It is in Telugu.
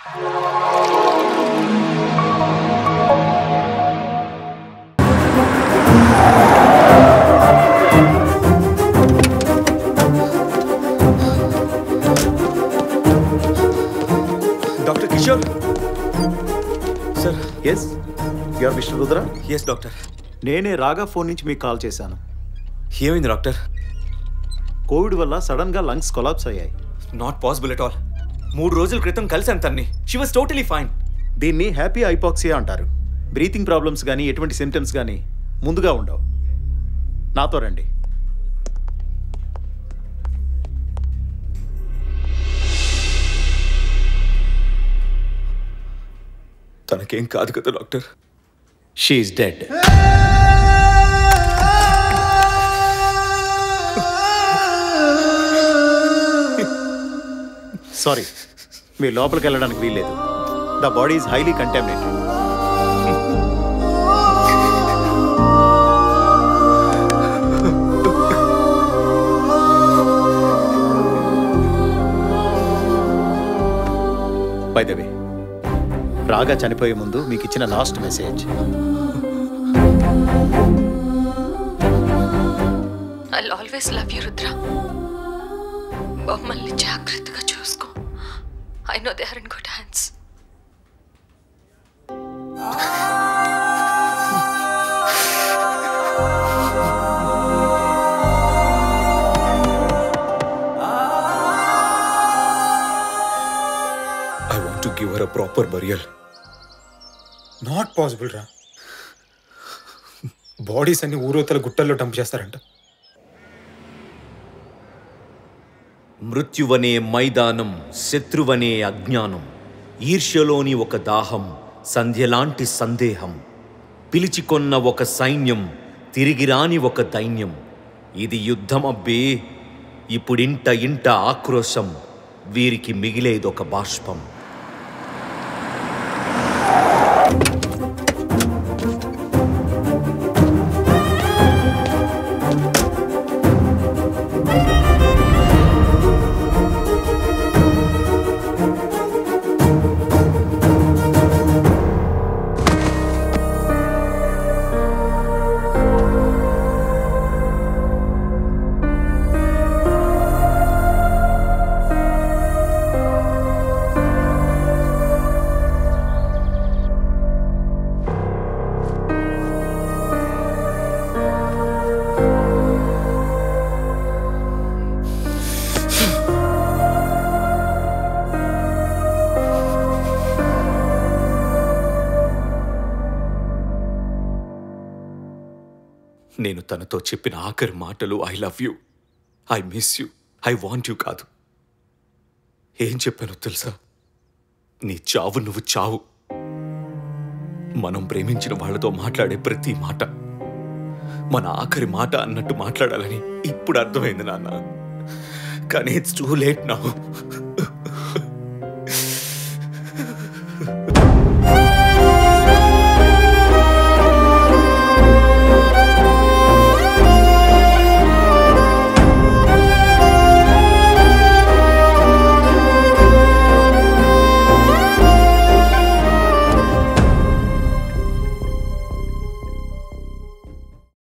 Doctor Kishore sir. Yes you are mister Rudra. Yes doctor. నేనే రాగా ఫోన్ నుంచి మీకు కాల్ చేశాను. ఏమైంది డాక్టర్? కోవిడ్ వల్ల సడన్గా లంగ్స్ కొలాప్స్ అయ్యాయి. Not possible at all. 3 రోజుల క్రితం కలిసాను తన్ని. She was totally fine. దీన్ని హ్యాపీ హైపాక్సియా అంటారు. బ్రీతింగ్ ప్రాబ్లమ్స్ కానీ ఎటువంటి సిమ్టమ్స్ కానీ ముందుగా ఉండవు. నాతో రండి. తనకేం కాదు కదా doctor? She is dead. Sorry, మీరు లోపలికి వెళ్ళడానికి వీల్లేదు. The body is highly contaminated. By the way, రాగా చనిపోయే ముందు మీకు ఇచ్చిన last message. I'll always love you, Rudra. మమ్మల్ని జాగ్రత్తగా చూసుకో. I know they are in good hands. I want to give her a proper burial. Not possible రా. బాడీస్ అన్ని ఊరోతల గుట్టల్లో డంప్ చేస్తారంట. మృత్యువనే మైదానం, శత్రువనే అజ్ఞానం, ఈర్ష్యలోని ఒక దాహం, సంధ్యలాంటి సందేహం, పిలిచికొన్న ఒక సైన్యం, తిరిగిరాని ఒక దైన్యం. ఇది యుద్ధమబ్బే, ఇప్పుడింట ఇంట ఆక్రోశం, వీరికి మిగిలేదొక బాష్పం. నేను తనతో చెప్పిన ఆఖరి మాటలు I love you, I miss you, I want you కాదు. ఏం చెప్పానో తెలుసా? నీ చావు నువ్వు చావు. మనం ప్రేమించిన వాళ్ళతో మాట్లాడే ప్రతి మాట మన ఆఖరి మాట అన్నట్టు మాట్లాడాలని ఇప్పుడు అర్థమైంది నాన్న. కానీ ఇట్స్ టూ లేట్ నౌ.